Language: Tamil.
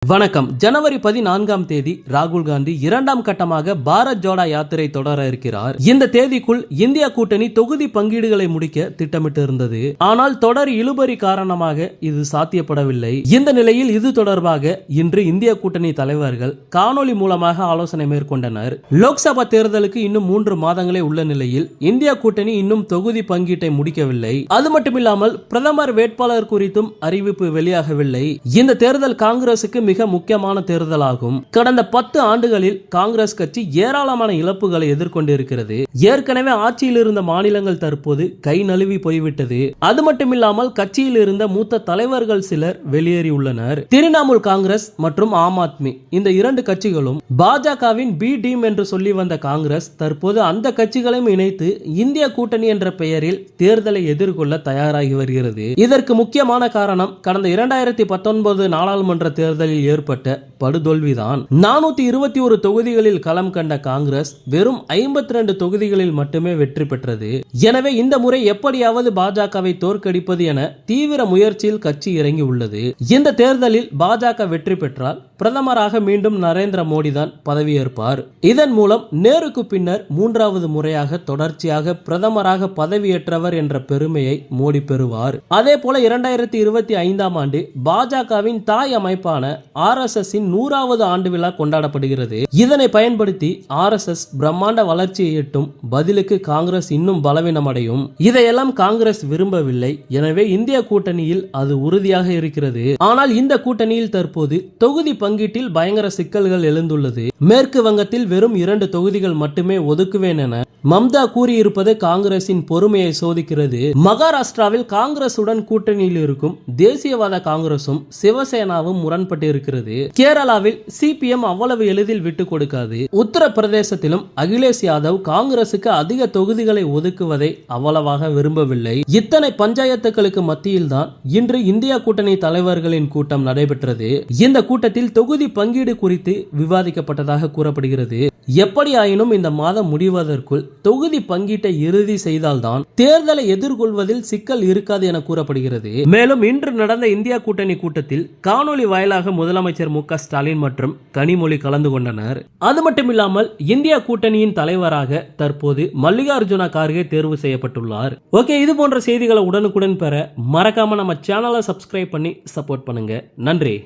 வணக்கம். ஜனவரி 14ஆம் தேதி ராகுல் காந்தி இரண்டாம் கட்டமாக பாரத் ஜோடோ யாத்திரை தொடர இருக்கிறார். இந்த தேதிக்குள் இந்தியா கூட்டணி தொகுதி பங்கீடுகளை முடிக்க திட்டமிட்டு இருந்தது. ஆனால் தொடர் இழுபறி காரணமாக இது சாத்தியப்படவில்லை. இந்த நிலையில் இது தொடர்பாக இன்று இந்திய கூட்டணி தலைவர்கள் காணொலி மூலமாக ஆலோசனை மேற்கொண்டனர். லோக்சபா தேர்தலுக்கு இன்னும் 3 மாதங்களே உள்ள நிலையில் இந்தியா கூட்டணி இன்னும் தொகுதி பங்கீட்டை முடிக்கவில்லை. அது மட்டுமில்லாமல் பிரதமர் வேட்பாளர் குறித்தும் அறிவிப்பு வெளியாகவில்லை. இந்த தேர்தல் காங்கிரசுக்கு மிக முக்கியமான தேர்தலாகும். கடந்த 10 ஆண்டுகளில் காங்கிரஸ் கட்சி ஏராளமான இழப்புகளை எதிர்கொண்டிருக்கிறது. ஏற்கனவே ஆட்சியில் இருந்த மாநிலங்கள் தற்போது கை நழுவி போய்விட்டது. அது மட்டுமில்லாமல் கட்சியில் இருந்த மூத்த தலைவர்கள் சிலர் வெளியேறியுள்ளனர். திரிணாமுல் காங்கிரஸ் மற்றும் ஆம் ஆத்மி இந்த 2 கட்சிகளும் பாஜகவின் பி டீம் என்று சொல்லி வந்த காங்கிரஸ் தற்போது அந்த கட்சிகளையும் இணைத்து இந்திய கூட்டணி என்ற பெயரில் தேர்தலை எதிர்கொள்ள தயாராகி வருகிறது. இதற்கு முக்கியமான காரணம் கடந்த 2019 நாடாளுமன்ற தேர்தலில் ஏற்பட்ட படுதோல்விதான். 421 தொகுதிகளில் களம் கண்ட காங்கிரஸ் வெறும் 52 தொகுதிகளில் மட்டுமே வெற்றி பெற்றது. எனவே இந்த முறை எப்படியாவது பாஜகவை தோற்கடிப்பது என தீவிர முயற்சியில் கட்சி இறங்கி உள்ளது. இந்த தேர்தலில் பாஜக வெற்றி பெற்றால் பிரதமராக மீண்டும் நரேந்திர மோடி தான் பதவியேற்பார். இதன் மூலம் நேருக்கு பின்னர் 3வது முறையாக தொடர்ச்சியாக பிரதமராக பதவியேற்றவர் என்ற பெருமையை மோடி பெறுவார். அதே போல 2025ஆம் ஆண்டு பாஜகவின் தாய் அமைப்பான RSS இன் 100வது ஆண்டு விழா கொண்டாடப்படுகிறது. இதனை பயன்படுத்தி RSS பிரம்மாண்ட வளர்ச்சியை எட்டும். பதிலுக்கு காங்கிரஸ் இன்னும் பலவீனம் அடையும். இதையெல்லாம் காங்கிரஸ் விரும்பவில்லை. எனவே இந்திய கூட்டணியில் அது உறுதியாக இருக்கிறது. ஆனால் இந்த கூட்டணியில் தற்போது தொகுதி பங்கீட்டில் பயங்கர சிக்கல்கள் எழுந்துள்ளது. மேற்கு வங்கத்தில் வெறும் 2 தொகுதிகள் மட்டுமே ஒதுக்குவேன் என மம்தா கூறியிருப்பது காங்கிரசின் பொறுமையை சோதிக்கிறது. மகாராஷ்டிராவில் காங்கிரசுடன் கூட்டணியில் இருக்கும் தேசியவாத காங்கிரசும் சிவசேனாவும் முரண்பட்டிருக்கிறது. கேரளாவில் CPM அவ்வளவு எளிதில் விட்டுக் கொடுக்காது. உத்தரப்பிரதேசத்திலும் அகிலேஷ் யாதவ் காங்கிரசுக்கு அதிக தொகுதிகளை ஒதுக்குவதை அவ்வளவாக விரும்பவில்லை. இத்தனை பஞ்சாயத்துகளுக்கு மத்தியில் தான் இன்று இந்தியா கூட்டணி தலைவர்களின் கூட்டம் நடைபெற்றது. இந்த கூட்டத்தில் தொகுதி பங்கீடு குறித்து விவாதிக்கப்பட்டதாக கூறப்படுகிறது. எப்படியாயினும் இந்த மாதம் முடிவதற்குள் தொகுதி பங்கீட்டை இறுதி செய்தால்தான் தேர்தலை எதிர்கொள்வதில் சிக்கல் இருக்காது என கூறப்படுகிறது. மேலும் இன்று நடந்த இந்தியா கூட்டணி கூட்டத்தில் காணொலி வாயிலாக முதலமைச்சர் மு க ஸ்டாலின் மற்றும் கனிமொழி கலந்து கொண்டனர். அது மட்டுமில்லாமல் இந்தியா கூட்டணியின் தலைவராக தற்போது மல்லிகார்ஜுன கார்கே தேர்வு செய்யப்பட்டுள்ளார். ஓகே, இது போன்ற செய்திகளை உடனுக்குடன் பெற மறக்காம நம்ம சேனலை சப்ஸ்கிரைப் பண்ணி சப்போர்ட் பண்ணுங்க. நன்றி.